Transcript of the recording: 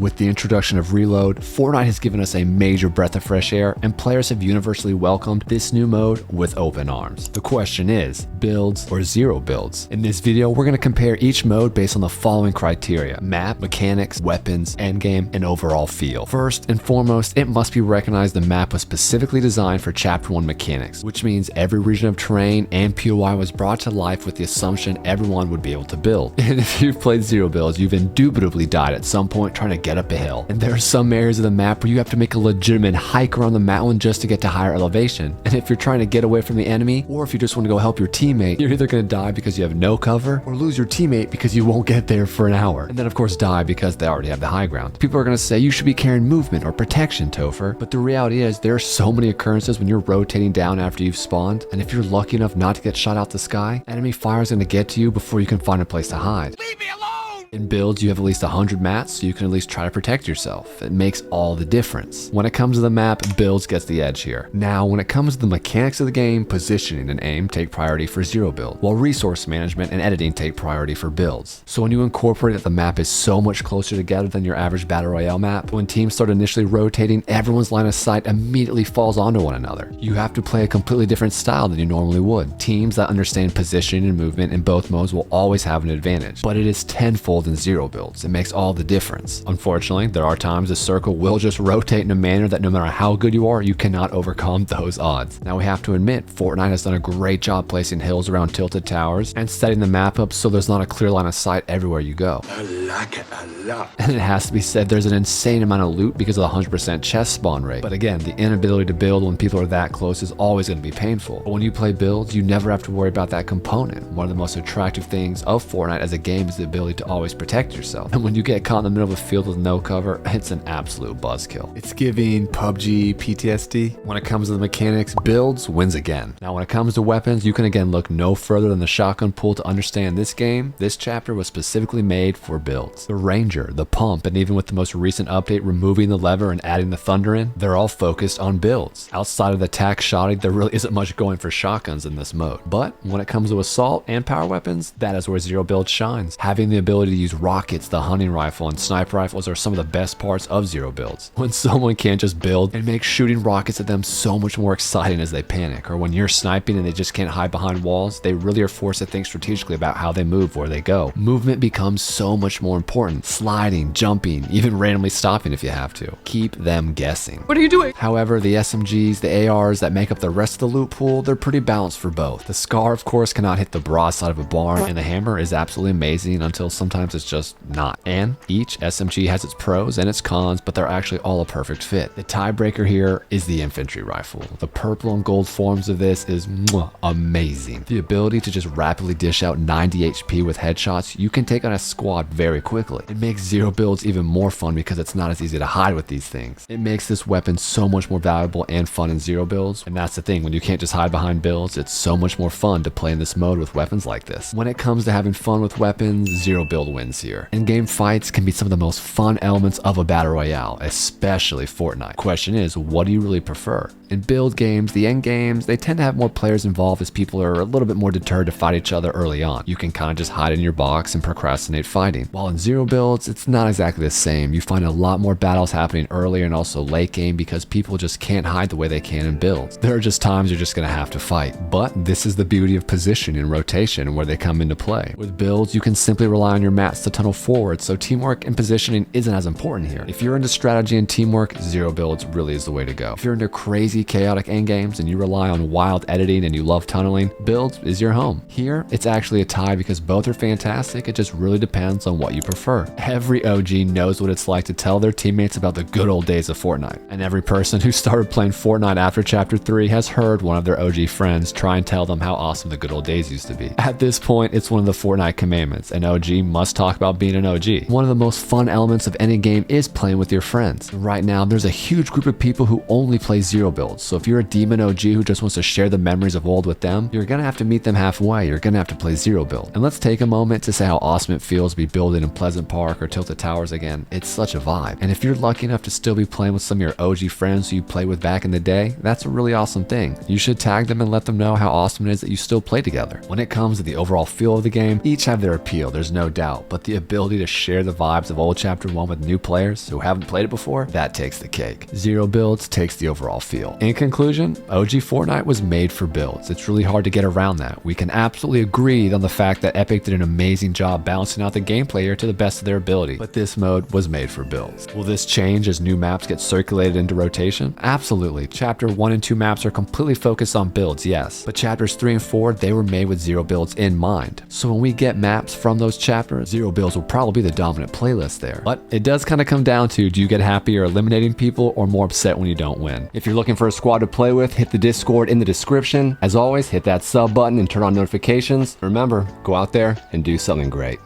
With the introduction of Reload, Fortnite has given us a major breath of fresh air, and players have universally welcomed this new mode with open arms. The question is, builds or zero builds? In this video, we're going to compare each mode based on the following criteria: map, mechanics, weapons, endgame, and overall feel. First and foremost, it must be recognized the map was specifically designed for Chapter 1 mechanics, which means every region of terrain and POI was brought to life with the assumption everyone would be able to build. And if you've played zero builds, you've indubitably died at some point trying to get up a hill. And there are some areas of the map where you have to make a legitimate hike around the mountain just to get to higher elevation. And if you're trying to get away from the enemy, or if you just want to go help your teammate, you're either going to die because you have no cover, or lose your teammate because you won't get there for an hour. And then of course die because they already have the high ground. People are going to say you should be carrying movement or protection, Topher. But the reality is there are so many occurrences when you're rotating down after you've spawned, and if you're lucky enough not to get shot out the sky, enemy fire is going to get to you before you can find a place to hide. Leave me alone! In builds, you have at least 100 mats, so you can at least try to protect yourself. It makes all the difference. When it comes to the map, builds gets the edge here. Now, when it comes to the mechanics of the game, positioning and aim take priority for zero build, while resource management and editing take priority for builds. So when you incorporate that the map is so much closer together than your average battle royale map, when teams start initially rotating, everyone's line of sight immediately falls onto one another. You have to play a completely different style than you normally would. Teams that understand positioning and movement in both modes will always have an advantage, but it is tenfold in zero builds. It makes all the difference. Unfortunately, there are times the circle will just rotate in a manner that no matter how good you are, you cannot overcome those odds. Now we have to admit, Fortnite has done a great job placing hills around tilted towers and setting the map up so there's not a clear line of sight everywhere you go. I like it a lot. And it has to be said, there's an insane amount of loot because of the 100% chest spawn rate. But again, the inability to build when people are that close is always going to be painful. But when you play builds, you never have to worry about that component. One of the most attractive things of Fortnite as a game is the ability to always protect yourself. And when you get caught in the middle of a field with no cover, it's an absolute buzzkill. It's giving PUBG PTSD. When it comes to the mechanics, builds wins again. Now when it comes to weapons, you can again look no further than the shotgun pool to understand this game. This chapter was specifically made for builds. The Ranger, the Pump, and even with the most recent update removing the lever and adding the Thunder in, they're all focused on builds. Outside of the tac shotty, there really isn't much going for shotguns in this mode. But when it comes to assault and power weapons, that is where zero build shines. Having the ability to use rockets, the hunting rifle, and sniper rifles are some of the best parts of zero builds. When someone can't just build, it makes shooting rockets at them so much more exciting as they panic. Or when you're sniping and they just can't hide behind walls, they really are forced to think strategically about how they move, where they go. Movement becomes so much more important. Sliding, jumping, even randomly stopping if you have to. Keep them guessing. What are you doing? However, the SMGs, the ARs that make up the rest of the loot pool, they're pretty balanced for both. The Scar, of course, cannot hit the broadside of a barn, and the Hammer is absolutely amazing until sometimes it's just not. And each SMG has its pros and its cons, but they're actually all a perfect fit. The tiebreaker here is the infantry rifle. The purple and gold forms of this is amazing. The ability to just rapidly dish out 90 HP with headshots, you can take on a squad very quickly. It makes zero builds even more fun because it's not as easy to hide with these things. It makes this weapon so much more valuable and fun in zero builds, and that's the thing, when you can't just hide behind builds, it's so much more fun to play in this mode with weapons like this. When it comes to having fun with weapons, zero build wins here. In-game fights can be some of the most fun elements of a battle royale, especially Fortnite. Question is, what do you really prefer? In build games, the end games, they tend to have more players involved as people are a little bit more deterred to fight each other early on. You can kind of just hide in your box and procrastinate fighting. While in zero builds, it's not exactly the same. You find a lot more battles happening earlier and also late game because people just can't hide the way they can in builds. There are just times you're just going to have to fight. But this is the beauty of position and rotation and where they come into play. With builds, you can simply rely on your mats to tunnel forward, so teamwork and positioning isn't as important here. If you're into strategy and teamwork, zero builds really is the way to go. If you're into crazy chaotic endgames and you rely on wild editing and you love tunneling, builds is your home. Here, it's actually a tie because both are fantastic. It just really depends on what you prefer. Every OG knows what it's like to tell their teammates about the good old days of Fortnite. And every person who started playing Fortnite after Chapter 3 has heard one of their OG friends try and tell them how awesome the good old days used to be. At this point, it's one of the Fortnite commandments. An OG must talk about being an OG. One of the most fun elements of any game is playing with your friends. Right now, there's a huge group of people who only play zero builds. So if you're a demon OG who just wants to share the memories of old with them, you're gonna have to meet them halfway. You're gonna have to play zero build. And let's take a moment to say how awesome it feels to be building in Pleasant Park or Tilted Towers again. It's such a vibe. And if you're lucky enough to still be playing with some of your OG friends who you played with back in the day, that's a really awesome thing. You should tag them and let them know how awesome it is that you still play together. When it comes to the overall feel of the game, each have their appeal, there's no doubt, but the ability to share the vibes of old Chapter 1 with new players who haven't played it before, that takes the cake. Zero builds takes the overall feel. In conclusion, OG Fortnite was made for builds. It's really hard to get around that. We can absolutely agree on the fact that Epic did an amazing job balancing out the gameplay here to the best of their ability, but this mode was made for builds. Will this change as new maps get circulated into rotation? Absolutely. Chapter 1 and 2 maps are completely focused on builds, yes, but chapters 3 and 4, they were made with zero builds in mind. So when we get maps from those chapters, zero builds will probably be the dominant playlist there. But it does kind of come down to, do you get happier eliminating people or more upset when you don't win? If you're looking for a squad to play with, hit the Discord in the description. As always, hit that sub button and turn on notifications. Remember, go out there and do something great.